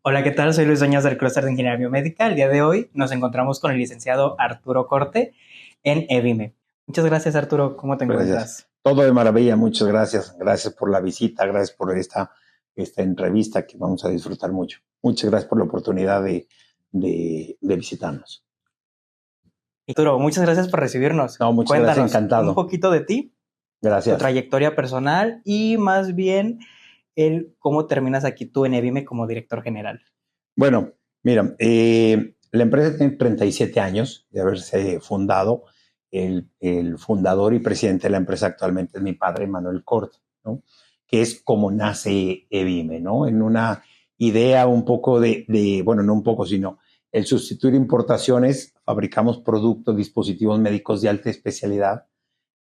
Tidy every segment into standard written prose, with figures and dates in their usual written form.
Hola, ¿qué tal? Soy Luis Dueñas del Clúster de Ingeniería Biomédica. El día de hoy nos encontramos con el licenciado Arturo Corte en EBIME. Muchas gracias, Arturo. ¿Cómo te Gracias. encuentras? Todo de maravilla, muchas gracias. Gracias por la visita, gracias por esta entrevista que vamos a disfrutar mucho. Muchas gracias por la oportunidad de visitarnos. Arturo, muchas gracias por recibirnos. No, muchas gracias, Cuéntanos un encantado. poquito de ti, tu Gracias. trayectoria personal y más bien el cómo terminas aquí tú en EBIME como director general. Bueno, mira, la empresa tiene 37 años de haberse fundado. El fundador y presidente de la empresa actualmente es mi padre, Manuel Corte, ¿no? Que es como nace EBIME, ¿no? En una idea un poco bueno, no un poco, sino el sustituir importaciones, fabricamos productos, dispositivos médicos de alta especialidad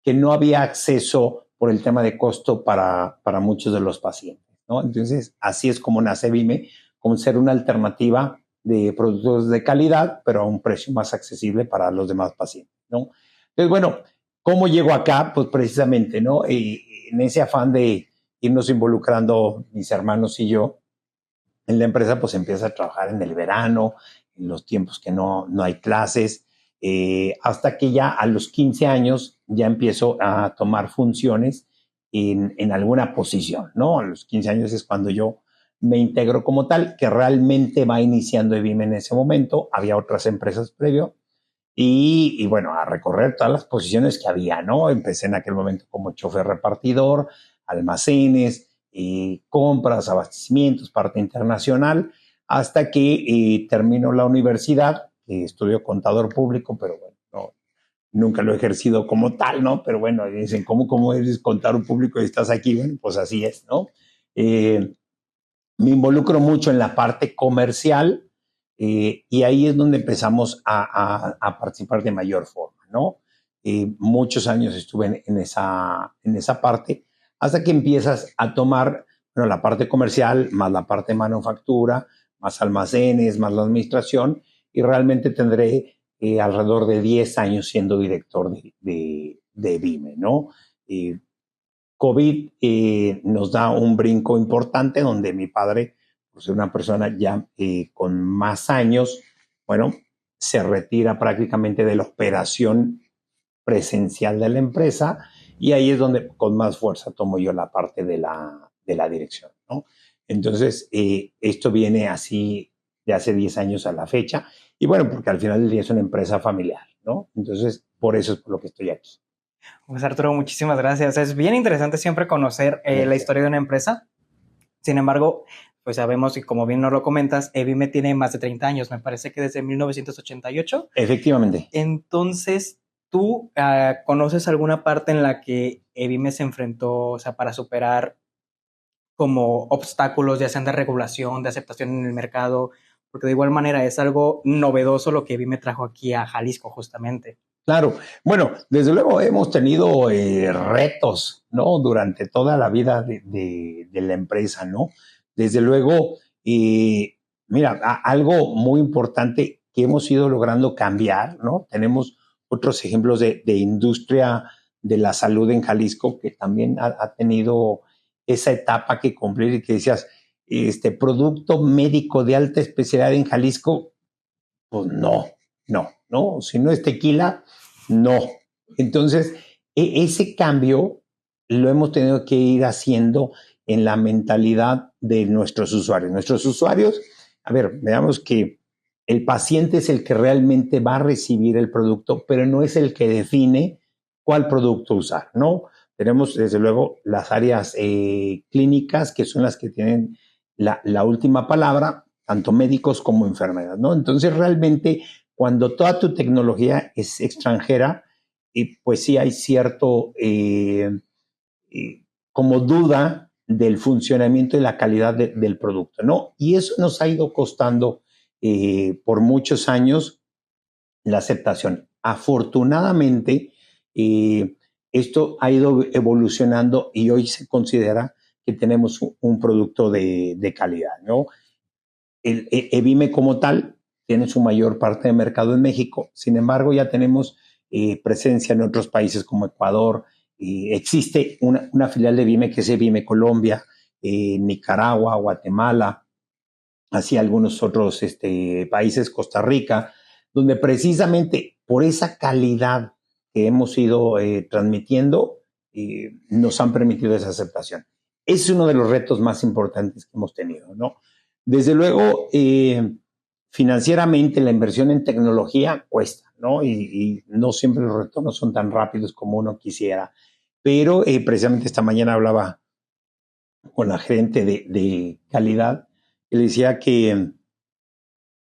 que no había acceso por el tema de costo para muchos de los pacientes, ¿no? Entonces, así es como nace EBIME, como ser una alternativa de productos de calidad, pero a un precio más accesible para los demás pacientes, ¿no? Entonces, bueno, ¿cómo llego acá? Pues precisamente, ¿no? En ese afán de irnos involucrando mis hermanos y yo en la empresa, pues empieza a trabajar en el verano, en los tiempos que no hay clases, hasta que ya a los 15 años ya empiezo a tomar funciones en alguna posición, ¿no? A los 15 años es cuando yo me integro como tal, que realmente va iniciando EBIM en ese momento, había otras empresas previo, bueno, a recorrer todas las posiciones que había, ¿no? Empecé en aquel momento como chofer repartidor, almacenes, compras, abastecimientos, parte internacional, hasta que termino la universidad, estudio contador público, pero bueno, no, nunca lo he ejercido como tal, ¿no? Pero bueno, dicen, ¿cómo eres contador público y estás aquí? Bueno, pues así es, ¿no? Eh, Me involucro mucho en la parte comercial, y ahí es donde empezamos a participar de mayor forma, ¿no? Muchos años estuve en esa parte hasta que empiezas a tomar, bueno, la parte comercial, más la parte de manufactura, más almacenes, más la administración, y realmente tendré alrededor de 10 años siendo director de BIME, ¿no? Eh, COVID nos da un brinco importante donde mi padre, pues una persona ya con más años, bueno, se retira prácticamente de la operación presencial de la empresa, y ahí es donde con más fuerza tomo yo la parte de la dirección, ¿no? Entonces, esto viene así de hace 10 años a la fecha, y bueno, porque al final del día es una empresa familiar, ¿no? Entonces, por eso es por lo que estoy aquí. Pues Arturo, muchísimas gracias. Es bien interesante siempre conocer la Gracias. historia de una empresa. Sin embargo, pues sabemos y como bien nos lo comentas, EBIME tiene más de 30 años, me parece que desde 1988. Efectivamente. Entonces, ¿tú conoces alguna parte en la que EBIME se enfrentó, o sea, para superar como obstáculos, ya sean de regulación, de aceptación en el mercado? Porque de igual manera es algo novedoso lo que EBIME trajo aquí a Jalisco justamente. Claro, bueno, desde luego hemos tenido retos, ¿no? Durante toda la vida de la empresa, ¿no? Desde luego, mira, algo muy importante que hemos ido logrando cambiar, ¿no? Tenemos otros ejemplos de industria de la salud en Jalisco que también ha tenido esa etapa que cumplir, y que decías, este producto médico de alta especialidad en Jalisco, pues no, si no es tequila, no. Entonces, ese cambio lo hemos tenido que ir haciendo en la mentalidad de nuestros usuarios. Nuestros usuarios, a ver, veamos que el paciente es el que realmente va a recibir el producto, pero no es el que define cuál producto usar, ¿no? Tenemos, desde luego, las áreas clínicas, que son las que tienen la última palabra, tanto médicos como enfermeras, ¿no? Entonces, realmente, cuando toda tu tecnología es extranjera, pues sí hay cierto como duda del funcionamiento y la calidad del producto, ¿no? Y eso nos ha ido costando por muchos años la aceptación. Afortunadamente, esto ha ido evolucionando y hoy se considera que tenemos un producto de calidad, ¿no? El EBIME como tal tiene su mayor parte de mercado en México. Sin embargo, ya tenemos presencia en otros países como Ecuador. Existe una filial de EBIME que es EBIME Colombia, Nicaragua, Guatemala, así algunos otros países, Costa Rica, donde precisamente por esa calidad que hemos ido transmitiendo, nos han permitido esa aceptación. Es uno de los retos más importantes que hemos tenido, ¿no? Desde luego, financieramente la inversión en tecnología cuesta, ¿no? Y no siempre los retornos son tan rápidos como uno quisiera. Pero precisamente esta mañana hablaba con la gerente de calidad y le decía que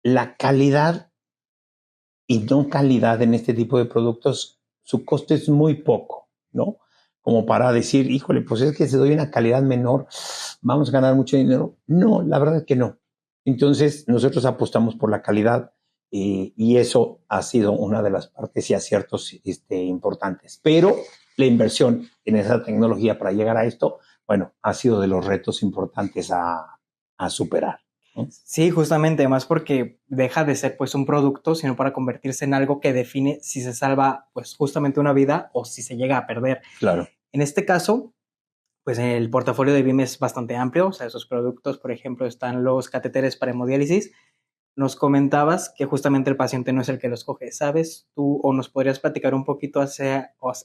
la calidad y no calidad en este tipo de productos, su costo es muy poco, ¿no? Como para decir, híjole, pues es que si doy una calidad menor, vamos a ganar mucho dinero. No, la verdad es que no. Entonces, nosotros apostamos por la calidad y eso ha sido una de las partes y aciertos importantes. Pero la inversión en esa tecnología para llegar a esto, bueno, ha sido de los retos importantes a superar, ¿no? Sí, justamente, más porque deja de ser pues un producto, sino para convertirse en algo que define si se salva pues justamente una vida o si se llega a perder. Claro. En este caso, pues el portafolio de BIM es bastante amplio, o sea, esos productos, por ejemplo, están los catéteres para hemodiálisis. Nos comentabas que justamente el paciente no es el que los coge, ¿sabes? Tú o nos podrías platicar un poquito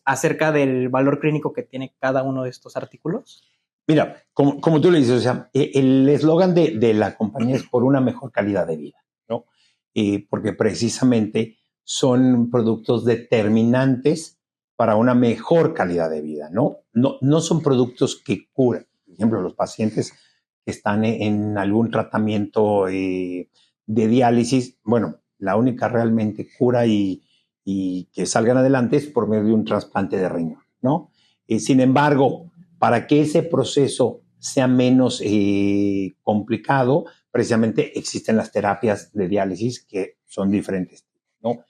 acerca del valor clínico que tiene cada uno de estos artículos. Mira, como tú le dices, o sea, el eslogan de la compañía es por una mejor calidad de vida, ¿no? Porque precisamente son productos determinantes para una mejor calidad de vida, ¿no? No son productos que curan. Por ejemplo, los pacientes que están en algún tratamiento de diálisis, bueno, la única realmente cura y que salgan adelante es por medio de un trasplante de riñón, ¿no? Sin embargo, para que ese proceso sea menos complicado, precisamente existen las terapias de diálisis que son diferentes, ¿no?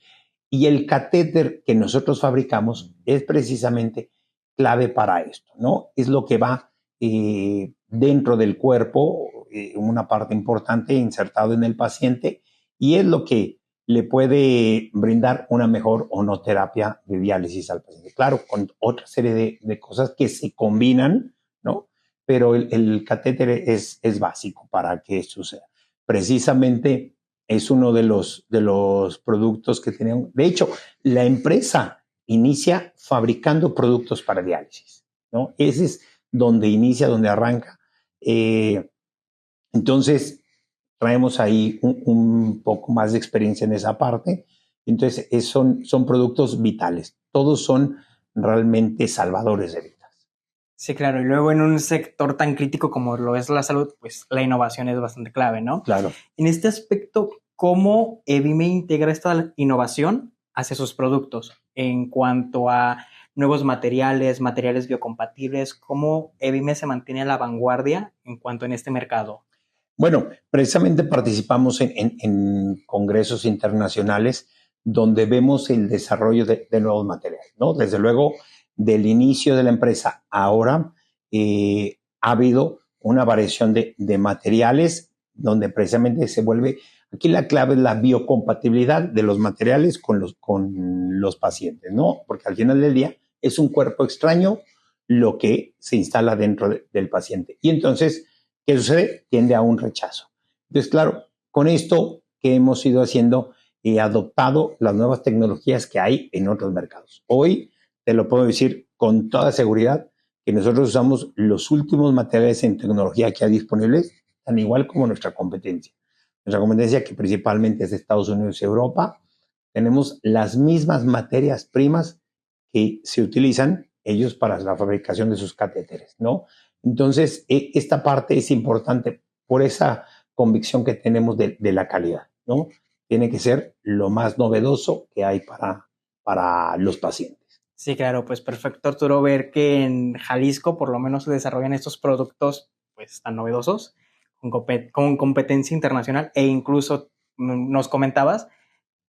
Y el catéter que nosotros fabricamos es precisamente clave para esto, ¿no? Es lo que va dentro del cuerpo, una parte importante insertado en el paciente, y es lo que le puede brindar una mejor o no terapia de diálisis al paciente. Claro, con otra serie de cosas que se combinan, ¿no? Pero el catéter es básico para que suceda. Precisamente es uno de los productos que tenían. De hecho, la empresa inicia fabricando productos para diálisis, ¿no? Ese es donde inicia, donde arranca. Entonces, traemos ahí un poco más de experiencia en esa parte. Entonces, son productos vitales. Todos son realmente salvadores de vidas. Sí, claro. Y luego en un sector tan crítico como lo es la salud, pues la innovación es bastante clave, ¿no? Claro. En este aspecto, ¿cómo EBIME integra esta innovación hacia sus productos en cuanto a nuevos materiales, materiales biocompatibles? ¿Cómo EBIME se mantiene a la vanguardia en cuanto en este mercado? Bueno, precisamente participamos en congresos internacionales donde vemos el desarrollo de nuevos materiales, ¿no? Desde luego, del inicio de la empresa ahora ha habido una variación de materiales donde precisamente se vuelve, aquí la clave es la biocompatibilidad de los materiales con los pacientes, ¿no? Porque al final del día es un cuerpo extraño lo que se instala dentro del paciente. Y entonces, ¿qué sucede? Tiende a un rechazo. Entonces, claro, con esto que hemos ido haciendo, he adoptado las nuevas tecnologías que hay en otros mercados. Hoy te lo puedo decir con toda seguridad que nosotros usamos los últimos materiales en tecnología que hay disponibles, tan igual como nuestra competencia. Nuestra competencia, que principalmente es de Estados Unidos y Europa, tenemos las mismas materias primas que se utilizan ellos para la fabricación de sus catéteres, ¿no? Entonces, esta parte es importante por esa convicción que tenemos de la calidad, ¿no? Tiene que ser lo más novedoso que hay para los pacientes. Sí, claro, pues perfecto, Arturo, ver que en Jalisco por lo menos se desarrollan estos productos pues tan novedosos, con competencia internacional e incluso nos comentabas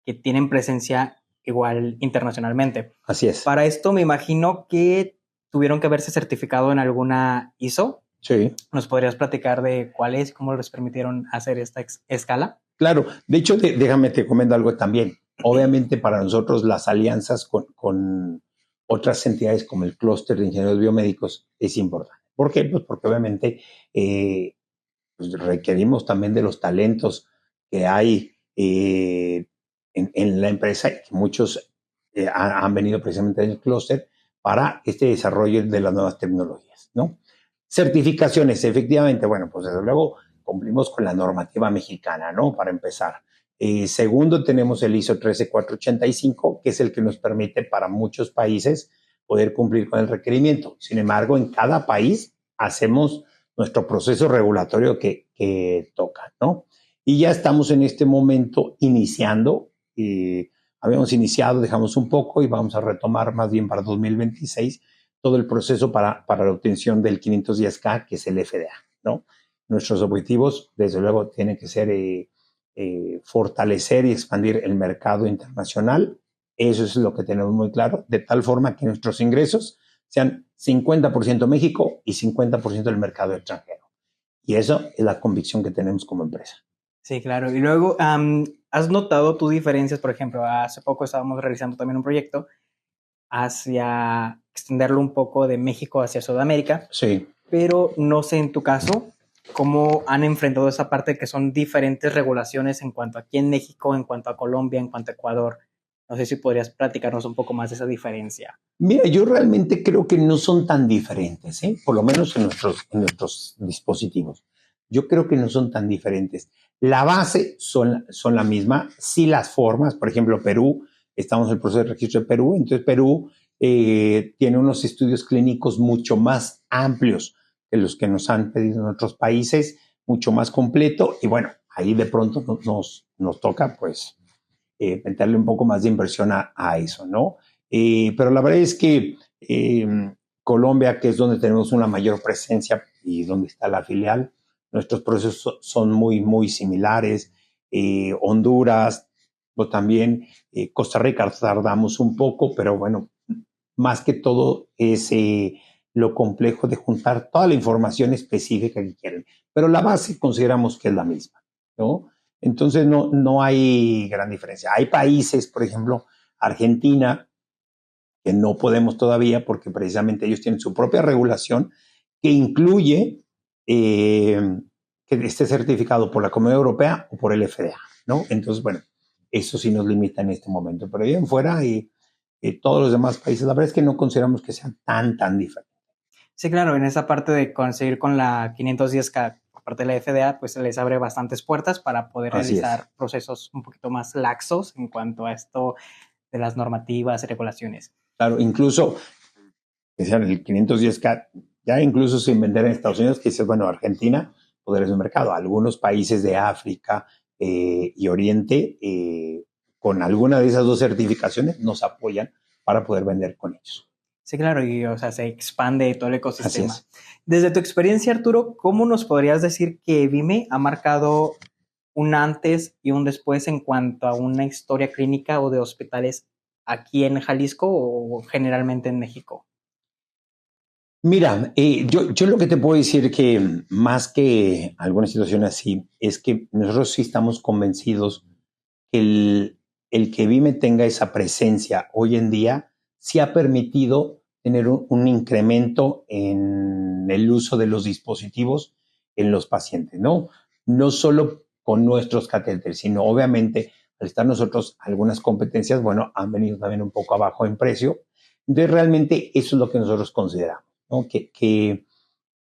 que tienen presencia igual internacionalmente. Así es. Para esto me imagino que tuvieron que haberse certificado en alguna ISO. Sí. ¿Nos podrías platicar de cuál es y cómo les permitieron hacer esta escala? Claro, de hecho, déjame te comento algo también. Obviamente para nosotros las alianzas con otras entidades como el clúster de ingenieros biomédicos es importante. ¿Por qué? Pues porque obviamente pues requerimos también de los talentos que hay en la empresa, que muchos han venido precisamente en el clúster para este desarrollo de las nuevas tecnologías, ¿no? Certificaciones, efectivamente, bueno, pues desde luego cumplimos con la normativa mexicana, ¿no? Para empezar. Segundo, tenemos el ISO 13485, que es el que nos permite para muchos países poder cumplir con el requerimiento. Sin embargo, en cada país hacemos nuestro proceso regulatorio que toca, ¿no? Y ya estamos en este momento iniciando. Habíamos iniciado, dejamos un poco y vamos a retomar más bien para 2026 todo el proceso para la obtención del 510K, que es el FDA, ¿no? Nuestros objetivos, desde luego, tienen que ser fortalecer y expandir el mercado internacional. Eso es lo que tenemos muy claro, de tal forma que nuestros ingresos sean 50% México y 50% del mercado extranjero. Y eso es la convicción que tenemos como empresa. Sí, claro. Y luego, ¿has notado tus diferencias? Por ejemplo, hace poco estábamos realizando también un proyecto hacia extenderlo un poco de México hacia Sudamérica. Sí. Pero no sé en tu caso cómo han enfrentado esa parte de que son diferentes regulaciones en cuanto aquí en México, en cuanto a Colombia, en cuanto a Ecuador. No sé si podrías platicarnos un poco más de esa diferencia. Mira, yo realmente creo que no son tan diferentes, ¿eh? Por lo menos en nuestros dispositivos. Yo creo que no son tan diferentes. La base son la misma, sí las formas, por ejemplo, Perú, estamos en el proceso de registro de Perú, entonces Perú tiene unos estudios clínicos mucho más amplios que los que nos han pedido en otros países, mucho más completo, y bueno, ahí de pronto nos toca pues meterle un poco más de inversión a eso, ¿no? Pero la verdad es que Colombia, que es donde tenemos una mayor presencia y donde está la filial, nuestros procesos son muy, muy similares. Honduras, pues también Costa Rica tardamos un poco, pero bueno, más que todo es lo complejo de juntar toda la información específica que quieren. Pero la base consideramos que es la misma, ¿no? Entonces no hay gran diferencia. Hay países, por ejemplo, Argentina, que no podemos todavía porque precisamente ellos tienen su propia regulación que incluye que esté certificado por la Comunidad Europea o por el FDA, ¿no? Entonces, bueno, eso sí nos limita en este momento. Pero ahí en fuera y todos los demás países, la verdad es que no consideramos que sean tan diferentes. Sí, claro, en esa parte de conseguir con la 510K por parte de la FDA, pues se les abre bastantes puertas para poder realizar procesos un poquito más laxos en cuanto a esto de las normativas y regulaciones. Claro, incluso el 510K, ya incluso sin vender en Estados Unidos, que dices, bueno, Argentina, poder es un mercado. Algunos países de África y Oriente, con alguna de esas dos certificaciones, nos apoyan para poder vender con ellos. Sí, claro, y o sea, se expande todo el ecosistema. Desde tu experiencia, Arturo, ¿cómo nos podrías decir que Evime ha marcado un antes y un después en cuanto a una historia clínica o de hospitales aquí en Jalisco o generalmente en México? Mira, yo lo que te puedo decir que más que alguna situación así es que nosotros sí estamos convencidos que el que Vime tenga esa presencia hoy en día sí ha permitido tener un incremento en el uso de los dispositivos en los pacientes, ¿no? No solo con nuestros catéteres, sino obviamente al estar nosotros algunas competencias, bueno, han venido también un poco abajo en precio. Entonces realmente eso es lo que nosotros consideramos, ¿no? Que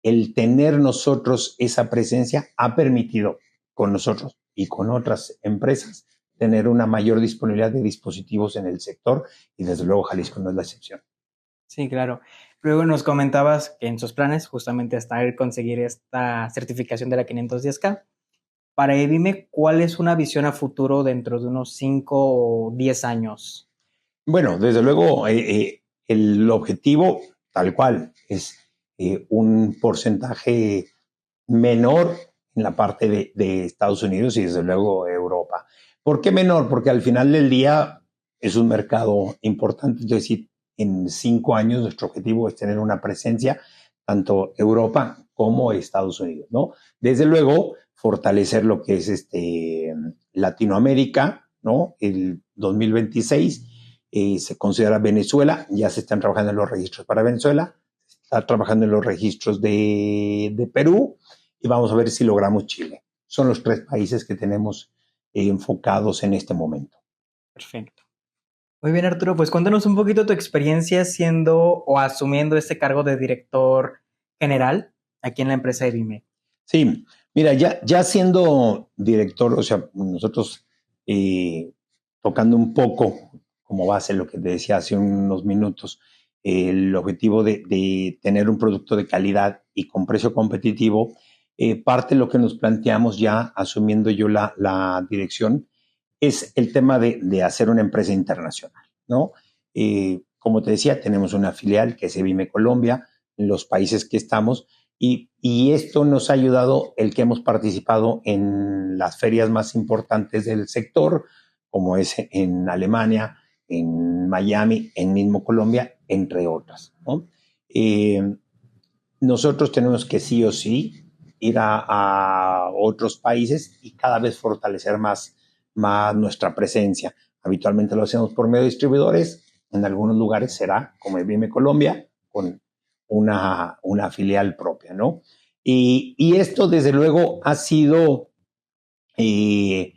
el tener nosotros esa presencia ha permitido con nosotros y con otras empresas tener una mayor disponibilidad de dispositivos en el sector y desde luego Jalisco no es la excepción. Sí, claro. Luego nos comentabas que en sus planes justamente está el conseguir esta certificación de la 510K. Para Evime, ¿cuál es una visión a futuro dentro de unos 5 o 10 años? Bueno, desde luego el objetivo tal cual es un porcentaje menor en la parte de Estados Unidos y desde luego Europa. ¿Por qué menor? Porque al final del día es un mercado importante, es decir, en 5 años nuestro objetivo es tener una presencia tanto Europa como Estados Unidos, ¿no? Desde luego, fortalecer lo que es Latinoamérica, ¿no? El 2026 se considera Venezuela, ya se están trabajando en los registros para Venezuela, se está trabajando en los registros de Perú, y vamos a ver si logramos Chile. Son los 3 países que tenemos enfocados en este momento. Perfecto. Muy bien, Arturo, pues cuéntanos un poquito tu experiencia siendo o asumiendo este cargo de director general aquí en la empresa de Vime. Sí, mira, ya siendo director, o sea, nosotros tocando un poco como base lo que te decía hace unos minutos, el objetivo de tener un producto de calidad y con precio competitivo, parte de lo que nos planteamos ya asumiendo yo la dirección es el tema de hacer una empresa internacional, ¿no? Como te decía, tenemos una filial que es Evime Colombia, en los países que estamos, y esto nos ha ayudado el que hemos participado en las ferias más importantes del sector, como es en Alemania, en Miami, en mismo Colombia, entre otras, ¿no? Nosotros tenemos que sí o sí ir a otros países y cada vez fortalecer más nuestra presencia. Habitualmente lo hacemos por medio de distribuidores, en algunos lugares será como el Vime Colombia, con una filial propia, ¿no? Y esto desde luego ha sido eh,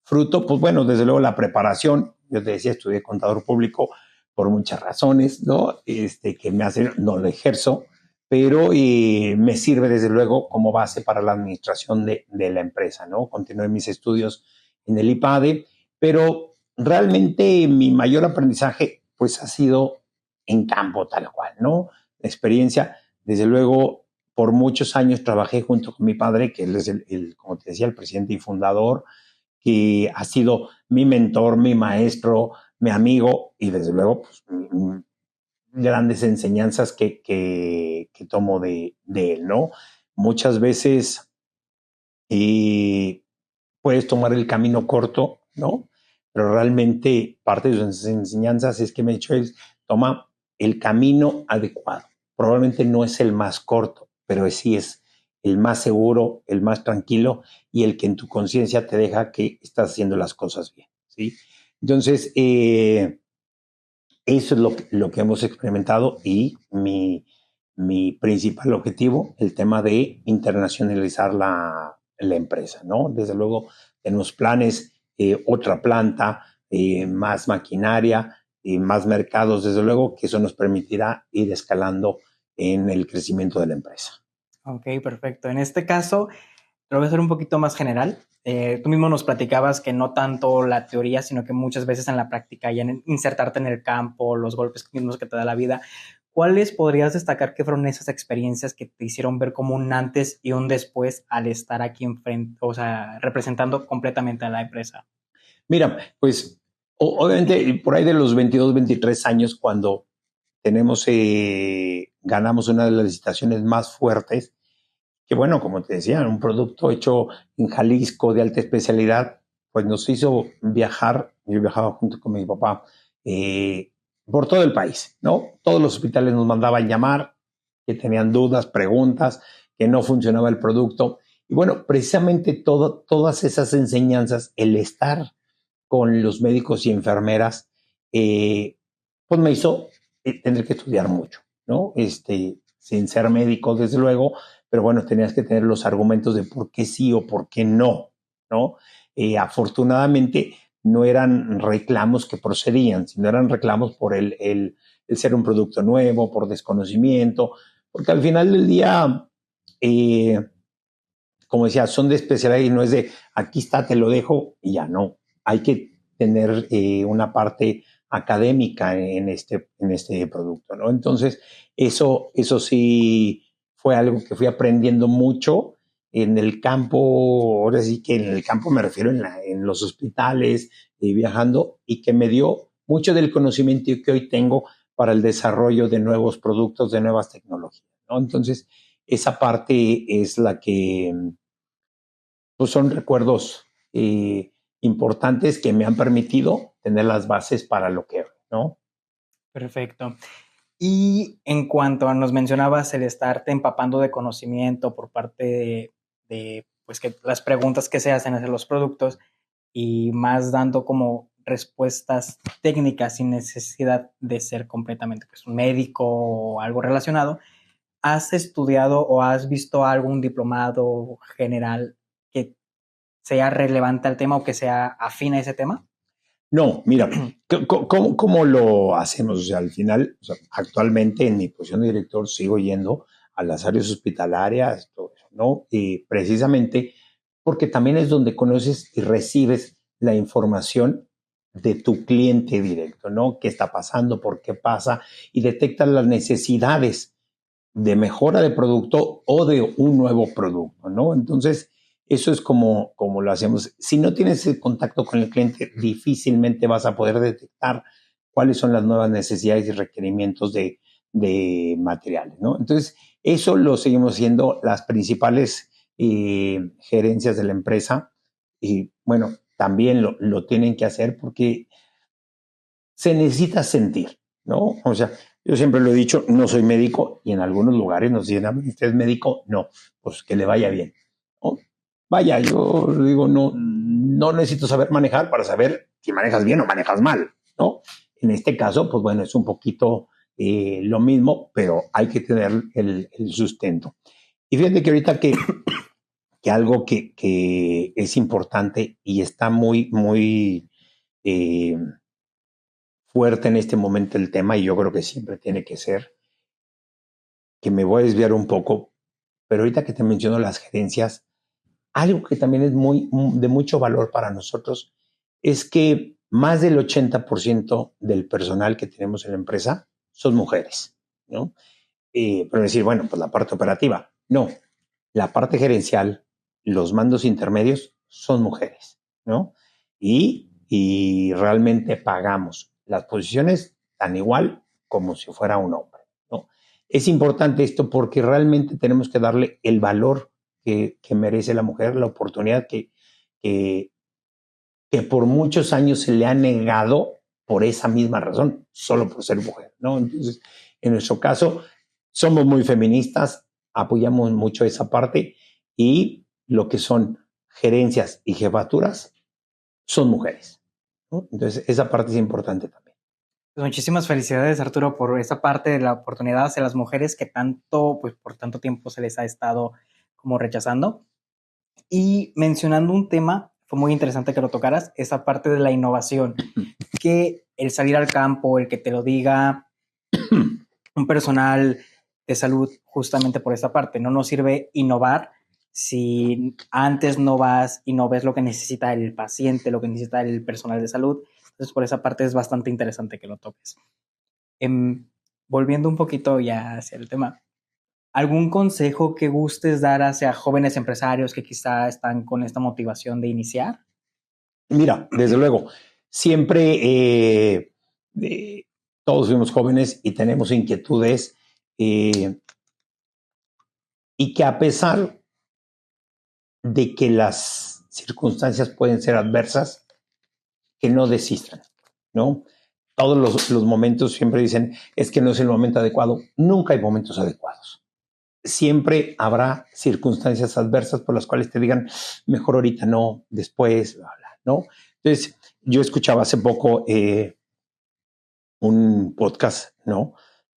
fruto, pues bueno, desde luego la preparación. Yo te decía, estudié contador público por muchas razones, ¿no? Que me hacen, no lo ejerzo, pero me sirve desde luego como base para la administración de la empresa, ¿no? Continué mis estudios en el IPADE, pero realmente mi mayor aprendizaje pues ha sido en campo tal cual, ¿no? La experiencia, desde luego, por muchos años trabajé junto con mi padre, que él es como te decía, el presidente y fundador, que ha sido mi mentor, mi maestro, mi amigo y desde luego pues, grandes enseñanzas que tomo de él, ¿no? Muchas veces puedes tomar el camino corto, ¿no? Pero realmente parte de sus enseñanzas es que me ha dicho es, toma el camino adecuado. Probablemente no es el más corto, pero sí es el más seguro, el más tranquilo y el que en tu conciencia te deja que estás haciendo las cosas bien, ¿sí? Entonces, eso es lo que hemos experimentado y mi principal objetivo, el tema de internacionalizar la empresa, ¿no? Desde luego, tenemos planes, otra planta, más maquinaria, más mercados, desde luego que eso nos permitirá ir escalando en el crecimiento de la empresa. Ok, perfecto. En este caso, lo voy a hacer un poquito más general. Tú mismo nos platicabas que no tanto la teoría, sino que muchas veces en la práctica y en insertarte en el campo, los golpes mismos que te da la vida. ¿Cuáles podrías destacar que fueron esas experiencias que te hicieron ver como un antes y un después al estar aquí enfrente, o sea, representando completamente a la empresa? Mira, pues obviamente por ahí de los 22, 23 años, cuando ganamos una de las licitaciones más fuertes, que bueno, como te decía, un producto hecho en Jalisco de alta especialidad, pues nos hizo viajar, yo viajaba junto con mi papá, por todo el país, ¿no? Todos los hospitales nos mandaban llamar, que tenían dudas, preguntas, que no funcionaba el producto. Y bueno, precisamente todas esas enseñanzas, el estar con los médicos y enfermeras, pues me hizo tener que estudiar mucho, ¿no? Sin ser médico, desde luego, pero bueno, tenías que tener los argumentos de por qué sí o por qué no, ¿no? Afortunadamente no eran reclamos que procedían, sino eran reclamos por el ser un producto nuevo, por desconocimiento, porque al final del día, eh, como decía, son de especialidad y no es de aquí está, te lo dejo y ya no. Hay que tener una parte académica en este producto, ¿no? Entonces, eso sí fue algo que fui aprendiendo mucho en el campo, ahora sí que en el campo me refiero en los hospitales, viajando, y que me dio mucho del conocimiento que hoy tengo para el desarrollo de nuevos productos, de nuevas tecnologías, ¿no? Entonces, esa parte es la que pues son recuerdos importantes que me han permitido tener las bases para lo que, ¿no? Perfecto. Y en cuanto a, nos mencionabas el estarte empapando de conocimiento por parte pues que las preguntas que se hacen hacia los productos y más dando como respuestas técnicas sin necesidad de ser completamente pues, un médico o algo relacionado, ¿has estudiado o has visto algún diplomado general que sea relevante al tema o que sea afín a ese tema? No, mira, ¿cómo lo hacemos? O sea, al final, o sea, actualmente en mi posición de director sigo yendo a las áreas hospitalarias, todo eso, ¿no? Y precisamente porque también es donde conoces y recibes la información de tu cliente directo, ¿no? ¿Qué está pasando? ¿Por qué pasa? Y detectas las necesidades de mejora de producto o de un nuevo producto, ¿no? Entonces, eso es como lo hacemos. Si no tienes el contacto con el cliente, difícilmente vas a poder detectar cuáles son las nuevas necesidades y requerimientos de materiales, ¿no? Entonces, eso lo seguimos haciendo las principales gerencias de la empresa y, bueno, también lo tienen que hacer porque se necesita sentir, ¿no? O sea, yo siempre lo he dicho, no soy médico y en algunos lugares nos dicen, ¿usted es médico? No, pues que le vaya bien, ¿no? Vaya, yo digo, no necesito saber manejar para saber si manejas bien o manejas mal, ¿no? En este caso, pues bueno, es un poquito lo mismo, pero hay que tener el sustento. Y fíjate que ahorita que algo que es importante y está muy eh, fuerte en este momento el tema, y yo creo que siempre tiene que ser, que me voy a desviar un poco, pero ahorita que te menciono las gerencias, algo que también es de mucho valor para nosotros es que más del 80% del personal que tenemos en la empresa son mujeres, ¿no? Pero decir, bueno, pues la parte operativa, no, la parte gerencial, los mandos intermedios son mujeres, ¿no? Y realmente pagamos las posiciones tan igual como si fuera un hombre, ¿no? Es importante esto porque realmente tenemos que darle el valor que merece la mujer, la oportunidad que, que por muchos años se le ha negado por esa misma razón, solo por ser mujer, ¿no? Entonces, en nuestro caso, somos muy feministas, apoyamos mucho esa parte y lo que son gerencias y jefaturas son mujeres, ¿no? Entonces, esa parte es importante también. Pues muchísimas felicidades, Arturo, por esa parte de la oportunidad hacia las mujeres que tanto, pues por tanto tiempo se les ha estado como rechazando. Y mencionando un tema, fue muy interesante que lo tocaras, esa parte de la innovación, que el salir al campo, el que te lo diga un personal de salud, justamente por esta parte, no nos sirve innovar si antes no vas y no ves lo que necesita el paciente, lo que necesita el personal de salud. Entonces, por esa parte es bastante interesante que lo toques. Volviendo un poquito ya hacia el tema, ¿algún consejo que gustes dar hacia jóvenes empresarios que quizá están con esta motivación de iniciar? Mira, desde luego, siempre todos fuimos jóvenes y tenemos inquietudes y que a pesar de que las circunstancias pueden ser adversas, que no desistan, ¿no? Todos los momentos siempre dicen, es que no es el momento adecuado. Nunca hay momentos adecuados. Siempre habrá circunstancias adversas por las cuales te digan, mejor ahorita no, después, bla, bla, ¿no? Entonces, yo escuchaba hace poco un podcast, ¿no?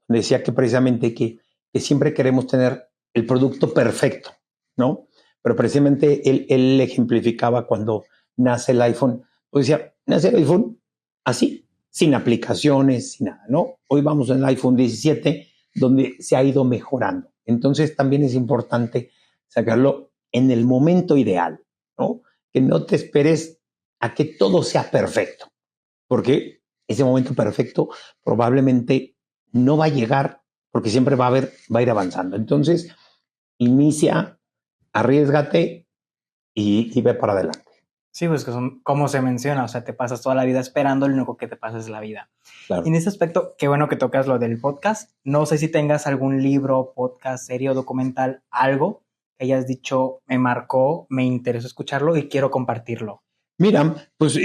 Decía que precisamente que siempre queremos tener el producto perfecto, ¿no? Pero precisamente él ejemplificaba cuando nace el iPhone, pues decía, nace el iPhone así, sin aplicaciones, sin nada, ¿no? Hoy vamos en el iPhone 17, donde se ha ido mejorando. Entonces también es importante sacarlo en el momento ideal, ¿no? Que no te esperes a que todo sea perfecto, porque ese momento perfecto probablemente no va a llegar porque siempre va a ir avanzando. Entonces, inicia, arriesgate y ve para adelante. Sí, pues que son, como se menciona, o sea, te pasas toda la vida esperando, lo único que te pasa es la vida. Claro. Y en ese aspecto, qué bueno que tocas lo del podcast. No sé si tengas algún libro, podcast, serie o documental, algo que hayas dicho, me marcó, me interesó escucharlo y quiero compartirlo. Mira, pues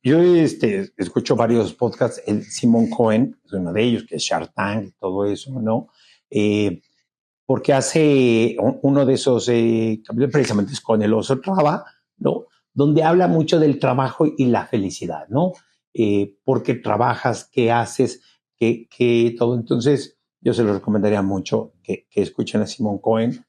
yo escucho varios podcasts. El Simon Cohen es uno de ellos, que es Shark Tank, todo eso, ¿no? Porque hace uno de esos precisamente es con el oso Traba, ¿no? Donde habla mucho del trabajo y la felicidad, ¿no? ¿Por qué trabajas? ¿Qué haces? ¿Qué todo? Entonces, yo se los recomendaría mucho que escuchen a Simon Cohen.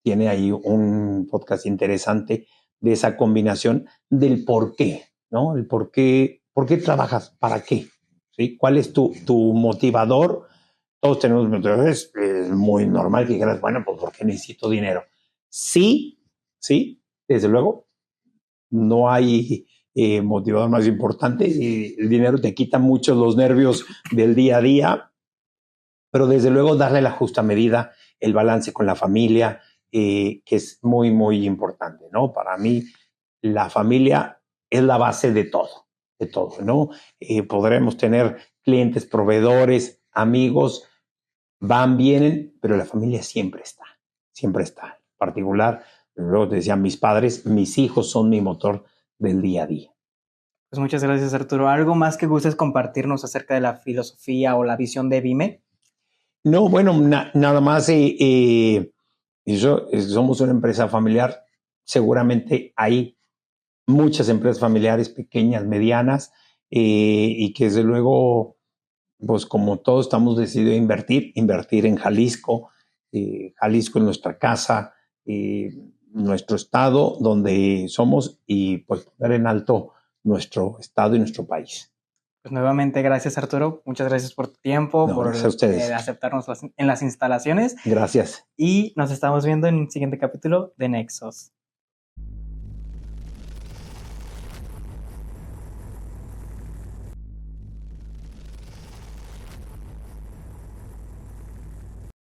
Tiene ahí un podcast interesante de esa combinación del por qué, ¿no? El por qué trabajas, para qué, ¿sí? ¿Cuál es tu motivador? Todos tenemos motivadores, es muy normal que dijeras, bueno, pues ¿por qué necesito dinero? Sí, sí, desde luego, no hay motivador más importante. El dinero te quita mucho los nervios del día a día, pero desde luego darle la justa medida, el balance con la familia, que es muy, muy importante, ¿no? Para mí, la familia es la base de todo, ¿no? Podremos tener clientes, proveedores, amigos, van, vienen, pero la familia siempre está, siempre está. En particular, luego te decían mis padres, mis hijos son mi motor del día a día. Pues muchas gracias, Arturo. ¿Algo más que gustes compartirnos acerca de la filosofía o la visión de Vime? No, bueno, nada más, somos una empresa familiar, seguramente hay muchas empresas familiares, pequeñas, medianas, y que desde luego, pues como todos estamos decididos a invertir en Jalisco. Jalisco es nuestra casa, nuestro estado donde somos, y pues poner en alto nuestro estado y nuestro país. Pues nuevamente, gracias, Arturo. Muchas gracias por tu tiempo, No, por gracias a ustedes. aceptarnos en las instalaciones. Gracias. Y nos estamos viendo en el siguiente capítulo de Nexos.